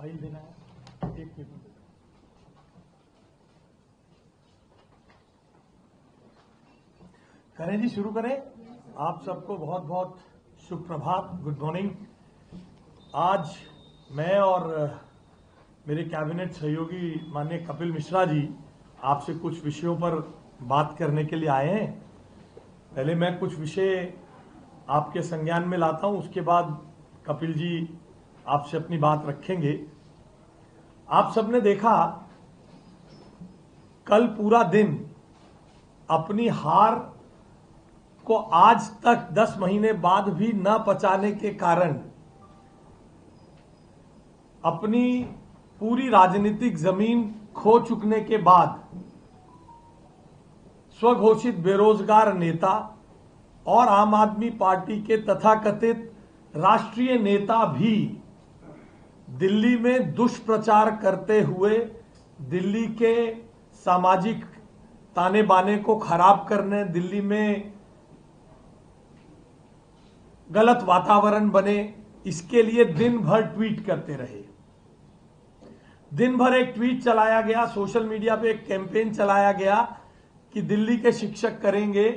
File देना है, एक मिनट। करें जी, शुरू करें। आप सबको बहुत बहुत शुभ प्रभात, गुड मॉर्निंग। आज मैं और मेरे कैबिनेट सहयोगी माननीय कपिल मिश्रा जी आपसे कुछ विषयों पर बात करने के लिए आए हैं। पहले मैं कुछ विषय आपके संज्ञान में लाता हूं, उसके बाद कपिल जी आपसे अपनी बात रखेंगे। आप सबने देखा कल पूरा दिन अपनी हार को आज तक 10 महीने बाद भी न पचाने के कारण अपनी पूरी राजनीतिक जमीन खो चुकने के बाद स्वघोषित बेरोजगार नेता और आम आदमी पार्टी के तथाकथित राष्ट्रीय नेता भी दिल्ली में दुष्प्रचार करते हुए दिल्ली के सामाजिक ताने बाने को खराब करने, दिल्ली में गलत वातावरण बने, इसके लिए दिन भर ट्वीट करते रहे। दिन भर एक ट्वीट चलाया गया, सोशल मीडिया पे एक कैंपेन चलाया गया कि दिल्ली के शिक्षक करेंगे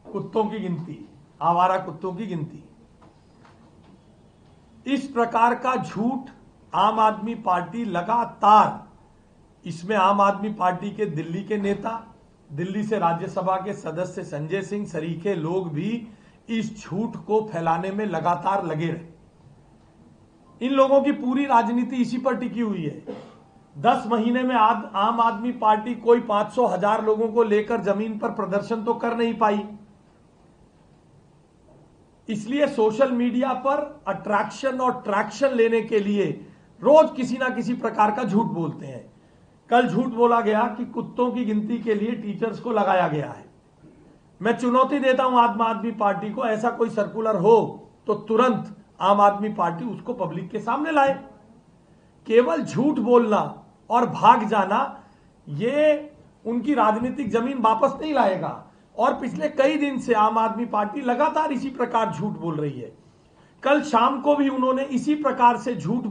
कुत्तों की गिनती, आवारा कुत्तों की गिनती। इस प्रकार का झूठ आम आदमी पार्टी लगातार, इसमें आम आदमी पार्टी के दिल्ली के नेता, दिल्ली से राज्यसभा के सदस्य संजय सिंह सरीखे लोग भी इस झूठ को फैलाने में लगातार लगे रहे। इन लोगों की पूरी राजनीति इसी पर टिकी हुई है। 10 महीने में आम आदमी पार्टी कोई 500,000 लोगों को लेकर जमीन पर प्रदर्शन तो कर नहीं पाई, इसलिए सोशल मीडिया पर अट्रैक्शन और ट्रैक्शन लेने के लिए रोज किसी ना किसी प्रकार का झूठ बोलते हैं। कल झूठ बोला गया कि कुत्तों की गिनती के लिए टीचर्स को लगाया गया है। मैं चुनौती देता हूं आम आदमी पार्टी को, ऐसा कोई सर्कुलर हो तो तुरंत आम आदमी पार्टी उसको पब्लिक के सामने लाए। केवल झूठ बोलना और भाग जाना ये उनकी राजनीतिक जमीन वापस नहीं लाएगा। और पिछले कई दिन से आम आदमी पार्टी लगातार इसी प्रकार झूठ बोल रही है। कल शाम को भी उन्होंने इसी प्रकार से झूठ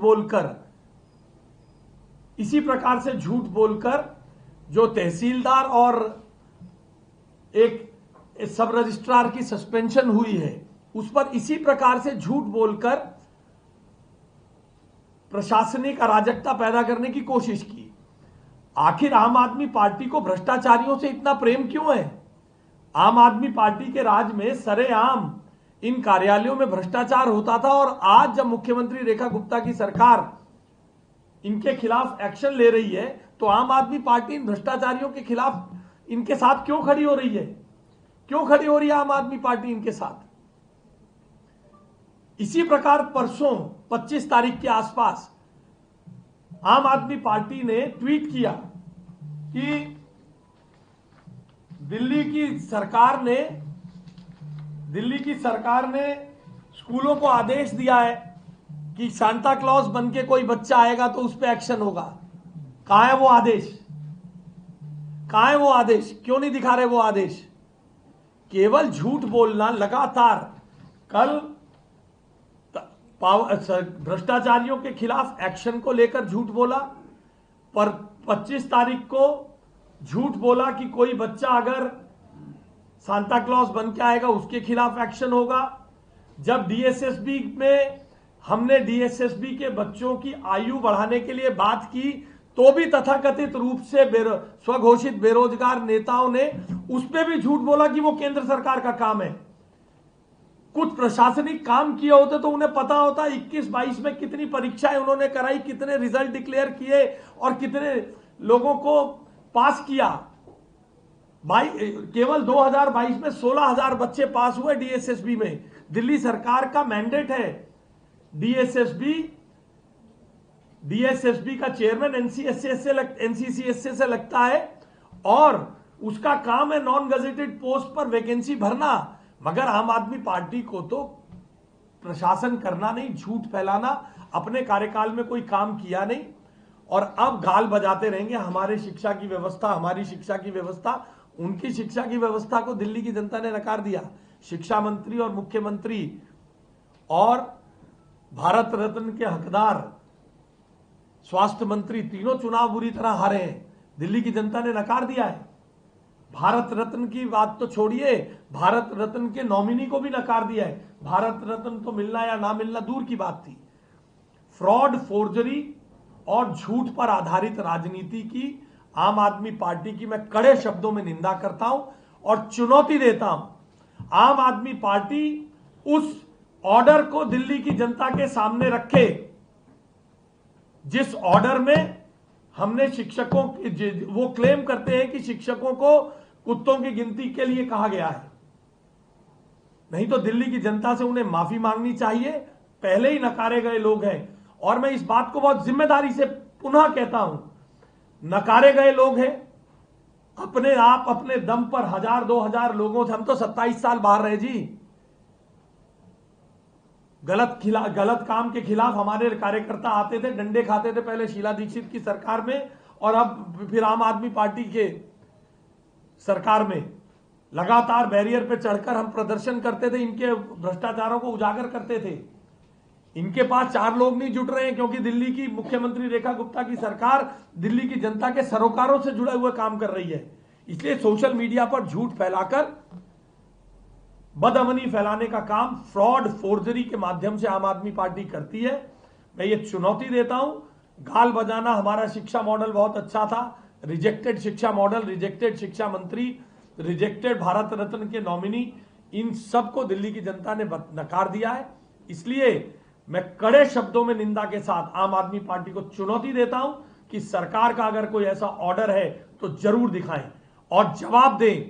बोलकर जो तहसीलदार और एक सब रजिस्ट्रार की सस्पेंशन हुई है उस पर इसी प्रकार से झूठ बोलकर प्रशासनिक अराजकता पैदा करने की कोशिश की। आखिर आम आदमी पार्टी को भ्रष्टाचारियों से इतना प्रेम क्यों है? आम आदमी पार्टी के राज में सरेआम इन कार्यालयों में भ्रष्टाचार होता था, और आज जब मुख्यमंत्री रेखा गुप्ता की सरकार इनके खिलाफ एक्शन ले रही है तो आम आदमी पार्टी इन भ्रष्टाचारियों के खिलाफ इनके साथ क्यों खड़ी हो रही है? क्यों खड़ी हो रही है आम आदमी पार्टी इनके साथ? इसी प्रकार परसों 25 तारीख के आसपास आम आदमी पार्टी ने ट्वीट किया कि दिल्ली की सरकार ने स्कूलों को आदेश दिया है कि सांता क्लॉज बन के कोई बच्चा आएगा तो उस पर एक्शन होगा। कहां है वो आदेश? कहां है वो आदेश? क्यों नहीं दिखा रहे वो आदेश? केवल झूठ बोलना लगातार। कल भ्रष्टाचारियों के खिलाफ एक्शन को लेकर झूठ बोला, पर 25 तारीख को झूठ बोला कि कोई बच्चा अगर सांता क्लॉज बन के आएगा उसके खिलाफ एक्शन होगा। जब डीएसएसबी में हमने डीएसएसबी के बच्चों की आयु बढ़ाने के लिए बात की तो भी तथाकथित रूप से स्वघोषित बेरोजगार नेताओं ने उस पर भी झूठ बोला कि वो केंद्र सरकार का काम है। कुछ प्रशासनिक काम किए होते तो उन्हें पता होता 21-22 में कितनी परीक्षाएं उन्होंने कराई, कितने रिजल्ट डिक्लेयर किए और कितने लोगों को पास किया। केवल 2022 में 16,000 बच्चे पास हुए डीएसएसबी में। दिल्ली सरकार का मैंडेट है। डीएसएसबी का चेयरमैन एनसीसीएसए से लगता है और उसका काम है नॉन गजेटेड पोस्ट पर वैकेंसी भरना। मगर आम आदमी पार्टी को तो प्रशासन करना नहीं, झूठ फैलाना, अपने कार्यकाल में कोई काम किया नहीं, और अब गाल बजाते रहेंगे हमारी शिक्षा की व्यवस्था। उनकी शिक्षा की व्यवस्था को दिल्ली की जनता ने नकार दिया। शिक्षा मंत्री और मुख्यमंत्री और भारत रत्न के हकदार स्वास्थ्य मंत्री, तीनों चुनाव बुरी तरह हारे हैं। दिल्ली की जनता ने नकार दिया है। भारत रत्न की बात तो छोड़िए, भारत रत्न के नॉमिनी को भी नकार दिया है। भारत रत्न तो मिलना या ना मिलना दूर की बात थी। फ्रॉड, फोर्जरी और झूठ पर आधारित राजनीति की आम आदमी पार्टी की मैं कड़े शब्दों में निंदा करता हूं और चुनौती देता हूं। आम आदमी पार्टी उस ऑर्डर को दिल्ली की जनता के सामने रखे जिस ऑर्डर में हमने शिक्षकों वो क्लेम करते हैं कि शिक्षकों को कुत्तों की गिनती के लिए कहा गया है। नहीं तो दिल्ली की जनता से उन्हें माफी मांगनी चाहिए। पहले ही नकारे गए लोग हैं और मैं इस बात को बहुत जिम्मेदारी से पुनः कहता हूं, नकारे गए लोग हैं। अपने आप अपने दम पर 1000-2000 लोगों से, हम तो 27 साल बाहर रहे जी। गलत काम के खिलाफ हमारे कार्यकर्ता आते थे, डंडे खाते थे, पहले शीला दीक्षित की सरकार में और अब फिर आम आदमी पार्टी के सरकार में। लगातार बैरियर पे चढ़कर हम प्रदर्शन करते थे, इनके भ्रष्टाचारों को उजागर करते थे। इनके पास 4 लोग नहीं जुट रहे हैं क्योंकि दिल्ली की मुख्यमंत्री रेखा गुप्ता की सरकार दिल्ली की जनता के सरोकारों से जुड़े हुए काम कर रही है। इसलिए सोशल मीडिया पर झूठ फैलाकर बदअमनी फैलाने का काम फ्रॉड, फोर्जरी के माध्यम से आम आदमी पार्टी करती है। मैं ये चुनौती देता हूं। गाल बजाना, हमारा शिक्षा मॉडल बहुत अच्छा था, रिजेक्टेड शिक्षा मॉडल, रिजेक्टेड शिक्षा मंत्री, रिजेक्टेड भारत रत्न के नॉमिनी, इन सब को दिल्ली की जनता ने नकार दिया है। इसलिए मैं कड़े शब्दों में निंदा के साथ आम आदमी पार्टी को चुनौती देता हूं कि सरकार का अगर कोई ऐसा ऑर्डर है तो जरूर दिखाएं और जवाब दें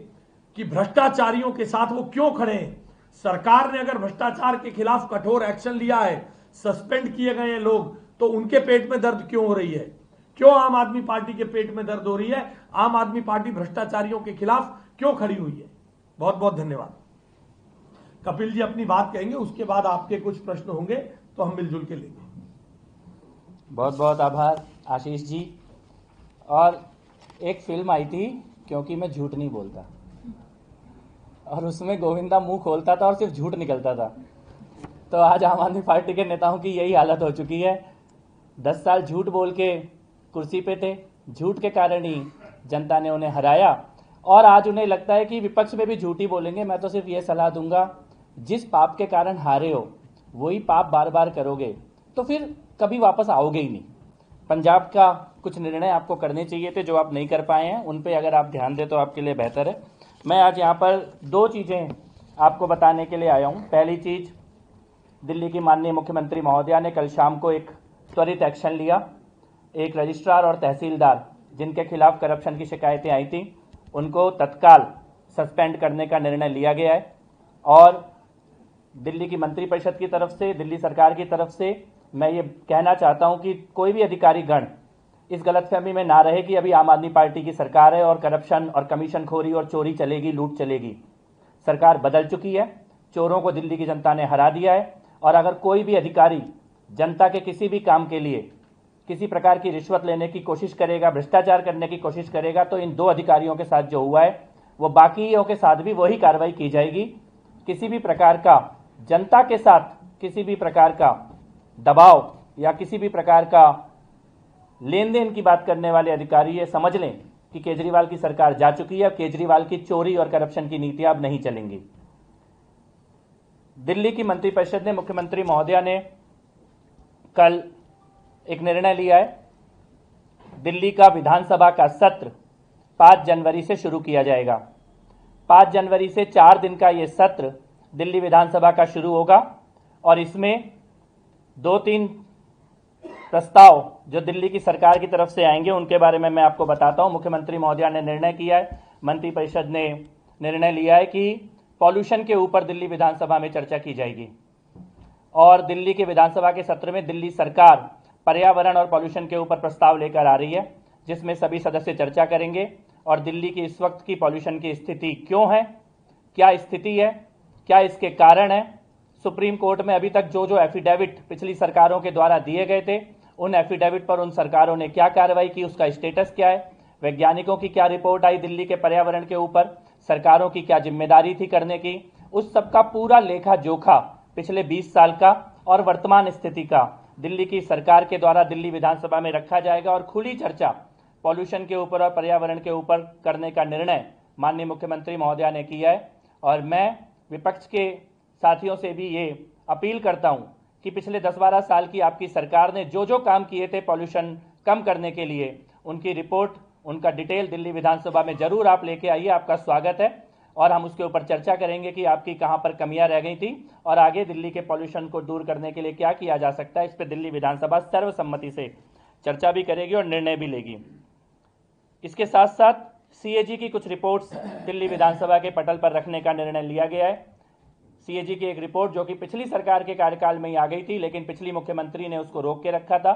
कि भ्रष्टाचारियों के साथ वो क्यों खड़े हैं। सरकार ने अगर भ्रष्टाचार के खिलाफ कठोर एक्शन लिया है, सस्पेंड किए गए हैं लोग, तो उनके पेट में दर्द क्यों हो रही है? क्यों आम आदमी पार्टी के पेट में दर्द हो रही है? आम आदमी पार्टी भ्रष्टाचारियों के खिलाफ क्यों खड़ी हुई है? बहुत बहुत धन्यवाद। कपिल जी अपनी बात कहेंगे, उसके बाद आपके कुछ प्रश्न होंगे तो हम मिलजुल के लेंगे। बहुत बहुत आभार आशीष जी। और एक फिल्म आई थी क्योंकि मैं झूठ नहीं बोलता, और उसमें गोविंदा मुंह खोलता था और सिर्फ झूठ निकलता था। तो आज आम आदमी पार्टी के नेताओं की यही हालत हो चुकी है। 10 साल झूठ बोल के कुर्सी पे थे, झूठ के कारण ही जनता ने उन्हें हराया, और आज उन्हें लगता है कि विपक्ष में भी झूठ ही बोलेंगे। मैं तो सिर्फ ये सलाह दूंगा, जिस पाप के कारण हारे हो वही पाप बार बार करोगे तो फिर कभी वापस आओगे ही नहीं। पंजाब का कुछ निर्णय आपको करने चाहिए थे जो आप नहीं कर पाए हैं, उन पे अगर आप ध्यान दें तो आपके लिए बेहतर है। मैं आज यहाँ पर 2 चीज़ें आपको बताने के लिए आया हूँ। पहली चीज़, दिल्ली की माननीय मुख्यमंत्री महोदया ने कल शाम को एक त्वरित एक्शन लिया। एक रजिस्ट्रार और तहसीलदार जिनके खिलाफ करप्शन की शिकायतें आई थी, उनको तत्काल सस्पेंड करने का निर्णय लिया गया है। और दिल्ली की मंत्रिपरिषद की तरफ से, दिल्ली सरकार की तरफ से मैं ये कहना चाहता हूँ कि कोई भी अधिकारी गण इस गलतफहमी में ना रहे कि अभी आम आदमी पार्टी की सरकार है और करप्शन और कमीशनखोरी और चोरी चलेगी, लूट चलेगी। सरकार बदल चुकी है, चोरों को दिल्ली की जनता ने हरा दिया है। और अगर कोई भी अधिकारी जनता के किसी भी काम के लिए किसी प्रकार की रिश्वत लेने की कोशिश करेगा, भ्रष्टाचार करने की कोशिश करेगा, तो इन 2 अधिकारियों के साथ जो हुआ है वो बाकियों के साथ भी वही कार्रवाई की जाएगी। किसी भी प्रकार का जनता के साथ किसी भी प्रकार का दबाव या किसी भी प्रकार का लेन देन की बात करने वाले अधिकारी ये समझ लें कि केजरीवाल की सरकार जा चुकी है। केजरीवाल की चोरी और करप्शन की नीतियां अब नहीं चलेंगी। दिल्ली की मंत्रिपरिषद ने, मुख्यमंत्री महोदया ने कल एक निर्णय लिया है। दिल्ली का विधानसभा का सत्र 5 जनवरी से शुरू किया जाएगा। 5 जनवरी से 4 दिन का ये सत्र दिल्ली विधानसभा का शुरू होगा और इसमें 2-3 प्रस्ताव जो दिल्ली की सरकार की तरफ से आएंगे उनके बारे में मैं आपको बताता हूं। मुख्यमंत्री महोदया ने निर्णय किया है, मंत्रिपरिषद ने निर्णय लिया है कि पॉल्यूशन के ऊपर दिल्ली विधानसभा में चर्चा की जाएगी। और दिल्ली के विधानसभा के सत्र में दिल्ली सरकार पर्यावरण और पॉल्यूशन के ऊपर प्रस्ताव लेकर आ रही है, जिसमें सभी सदस्य चर्चा करेंगे और दिल्ली की इस वक्त की पॉल्यूशन की स्थिति क्यों है, क्या स्थिति है, क्या इसके कारण है। सुप्रीम कोर्ट में अभी तक जो एफिडेविट पिछली सरकारों के द्वारा दिए गए थे, उन एफिडेविट पर उन सरकारों ने क्या कार्रवाई की, उसका स्टेटस क्या है, वैज्ञानिकों की क्या रिपोर्ट आई दिल्ली के पर्यावरण के ऊपर, सरकारों की क्या जिम्मेदारी थी करने की, उस सब का पूरा लेखा जोखा पिछले 20 साल का और वर्तमान स्थिति का दिल्ली की सरकार के द्वारा दिल्ली विधानसभा में रखा जाएगा और खुली चर्चा पॉल्यूशन के ऊपर और पर्यावरण के ऊपर करने का निर्णय माननीय मुख्यमंत्री महोदया ने किया है। और मैं विपक्ष के साथियों से भी ये अपील करता हूं कि पिछले 10-12 साल की आपकी सरकार ने जो जो काम किए थे पॉल्यूशन कम करने के लिए, उनकी रिपोर्ट, उनका डिटेल दिल्ली विधानसभा में जरूर आप लेके आइए। आपका स्वागत है और हम उसके ऊपर चर्चा करेंगे कि आपकी कहां पर कमियां रह गई थी और आगे दिल्ली के पॉल्यूशन को दूर करने के लिए क्या किया जा सकता है। इस पर दिल्ली विधानसभा सर्वसम्मति से चर्चा भी करेगी और निर्णय भी लेगी। इसके साथ साथ सीएजी की कुछ रिपोर्ट्स दिल्ली विधानसभा के पटल पर रखने का निर्णय लिया गया है। सीएजी की एक रिपोर्ट जो कि पिछली सरकार के कार्यकाल में ही आ गई थी, लेकिन पिछली मुख्यमंत्री ने उसको रोक के रखा था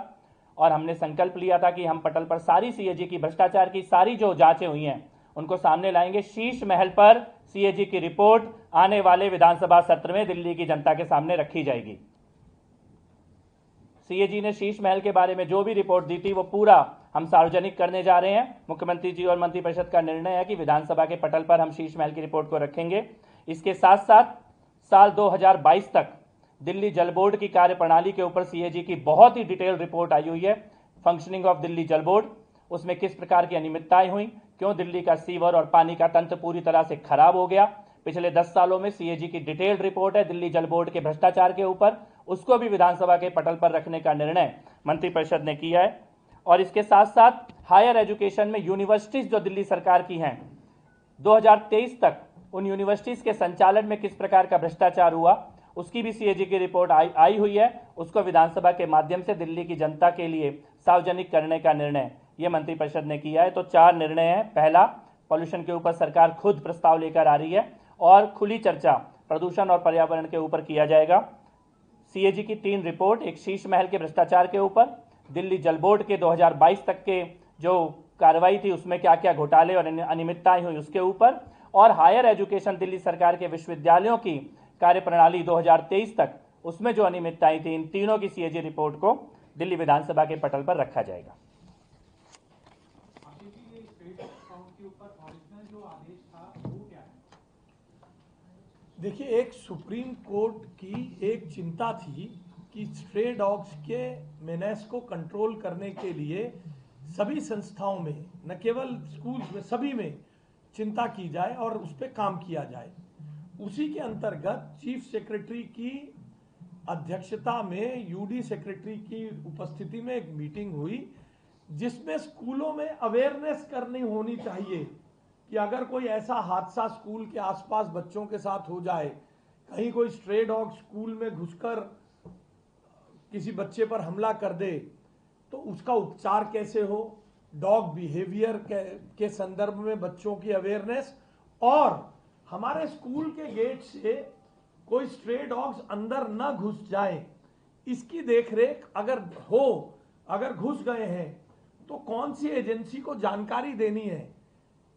और हमने संकल्प लिया था कि हम पटल पर सारी सीएजी की भ्रष्टाचार की सारी जो जांचें हुई हैं उनको सामने लाएंगे। शीश महल पर सीएजी की रिपोर्ट आने वाले विधानसभा सत्र में दिल्ली की जनता के सामने रखी जाएगी। सीएजी ने शीश महल के बारे में जो भी रिपोर्ट दी थी वो पूरा हम सार्वजनिक करने जा रहे हैं। मुख्यमंत्री जी और मंत्रिपरिषद का निर्णय है कि विधानसभा के पटल पर हम शीश महल की रिपोर्ट को रखेंगे। इसके साथ साथ साल 2022 तक दिल्ली जल बोर्ड की कार्यप्रणाली के ऊपर सीएजी की बहुत ही डिटेल रिपोर्ट आई हुई है। फंक्शनिंग ऑफ दिल्ली जल बोर्ड, उसमें किस प्रकार की अनियमितताएं हुई, क्यों दिल्ली का सीवर और पानी का तंत्र पूरी तरह से खराब हो गया। पिछले 10 सालों में सीएजी की डिटेल्ड रिपोर्ट है दिल्ली जल बोर्ड के भ्रष्टाचार के ऊपर, उसको भी विधानसभा के पटल पर रखने का निर्णय मंत्रिपरिषद ने किया है। और इसके साथ साथ हायर एजुकेशन में यूनिवर्सिटीज जो दिल्ली सरकार की हैं, 2023 तक उन यूनिवर्सिटीज के संचालन में किस प्रकार का भ्रष्टाचार हुआ, उसकी भी सीएजी की रिपोर्ट आई हुई है। उसको विधानसभा के माध्यम से दिल्ली की जनता के लिए सार्वजनिक करने का निर्णय ये मंत्रिपरिषद ने किया है। तो 4 निर्णय हैं। पहला, पॉल्यूशन के ऊपर सरकार खुद प्रस्ताव लेकर आ रही है और खुली चर्चा प्रदूषण और पर्यावरण के ऊपर किया जाएगा। सीएजी की 3 रिपोर्ट, एक शीश महल के भ्रष्टाचार के ऊपर, दिल्ली जल बोर्ड के 2022 तक के जो कार्रवाई थी उसमें क्या क्या घोटाले और अनियमितताएं हुई उसके ऊपर, और हायर एजुकेशन दिल्ली सरकार के विश्वविद्यालयों की कार्यप्रणाली 2023 तक उसमें जो अनियमितताएं थी, इन तीनों की सीएजी रिपोर्ट को दिल्ली विधानसभा के पटल पर रखा जाएगा। देखिए, एक सुप्रीम कोर्ट की एक चिंता थी कि स्ट्रे डॉग्स के मेनेस को कंट्रोल करने के लिए सभी संस्थाओं में, न केवल स्कूल्स में, सभी में चिंता की जाए और उस पर काम किया जाए। उसी के अंतर्गत चीफ सेक्रेटरी की अध्यक्षता में यूडी सेक्रेटरी की उपस्थिति में एक मीटिंग हुई जिसमें स्कूलों में अवेयरनेस करनी होनी चाहिए कि अगर कोई ऐसा हादसा स्कूल के आसपास बच्चों के साथ हो जाए, कहीं कोई स्ट्रे डॉग स्कूल में घुसकर किसी बच्चे पर हमला कर दे, तो उसका उपचार कैसे हो, डॉग बिहेवियर के संदर्भ में बच्चों की अवेयरनेस, और हमारे स्कूल के गेट से कोई स्ट्रे डॉग्स अंदर न घुस जाए, इसकी देखरेख अगर घुस गए हैं तो कौन सी एजेंसी को जानकारी देनी है।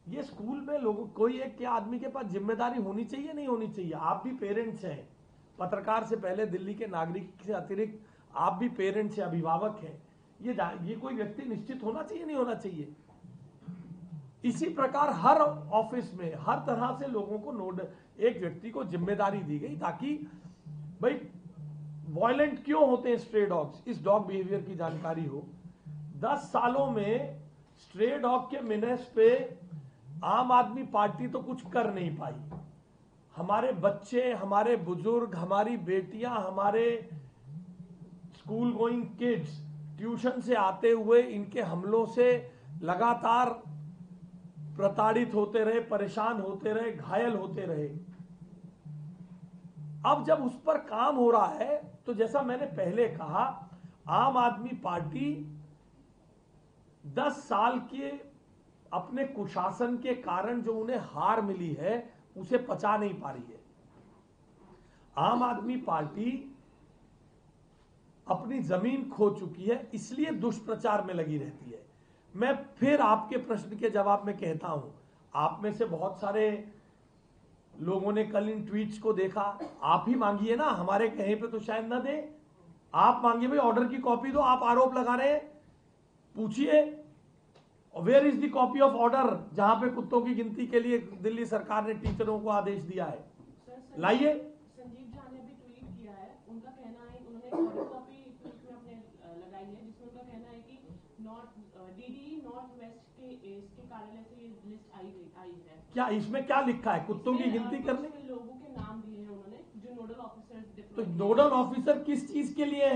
ये स्कूल में लोगों, कोई एक क्या आदमी के पास जिम्मेदारी होनी चाहिए, नहीं होनी चाहिए। आप भी पेरेंट्स हैं, पत्रकार से पहले दिल्ली के नागरिक से अतिरिक्त आप भी पेरेंट्स हैं, अभिभावक हैं। ये कोई व्यक्ति निश्चित होना चाहिए, नहीं होना चाहिए। इसी प्रकार हर ऑफिस में हर तरह से लोगों को एक व्यक्ति को जिम्मेदारी दी गई ताकि भाई वायलेंट क्यों होते हैं स्ट्रे डॉग्स, इस डॉग बिहेवियर की जानकारी हो। 10 सालों में स्ट्रे डॉग के मेनेस पे आम आदमी पार्टी तो कुछ कर नहीं पाई। हमारे बच्चे, हमारे बुजुर्ग, हमारी बेटियां, हमारे स्कूल गोइंग किड्स ट्यूशन से आते हुए इनके हमलों से लगातार प्रताड़ित होते रहे, परेशान होते रहे, घायल होते रहे। अब जब उस पर काम हो रहा है तो जैसा मैंने पहले कहा, आम आदमी पार्टी 10 साल के अपने कुशासन के कारण जो उन्हें हार मिली है उसे पचा नहीं पा रही है। आम आदमी पार्टी अपनी जमीन खो चुकी है, इसलिए दुष्प्रचार में लगी रहती है। मैं फिर आपके प्रश्न के जवाब में कहता हूं, आप में से बहुत सारे लोगों ने कल इन ट्वीट्स को देखा। आप ही मांगिए ना, हमारे कहे पे तो शायद ना दे। आप मांगिए भाई, ऑर्डर की कॉपी दो। आप आरोप लगा रहे हैं, पूछिए where is the copy of order जहां पे कुत्तों की गिनती के लिए दिल्ली सरकार ने टीचरों को आदेश दिया है, लाइए। संजीव झा ने भी ट्वीट किया है, उनका कहना है उन्होंने ऑडियो कॉपी ट्वीट में अपने का कहना है कि डीडी नॉर्थ वेस्ट के इसके कार्यालय से ये लिस्ट आई है। क्या इसमें क्या लिखा है? कुत्तों की गिनती करने? लोगों के नाम दिए हैं उन्होंने जो नोडल ऑफिसर्स। तो नोडल ऑफिसर किस चीज के लिए है?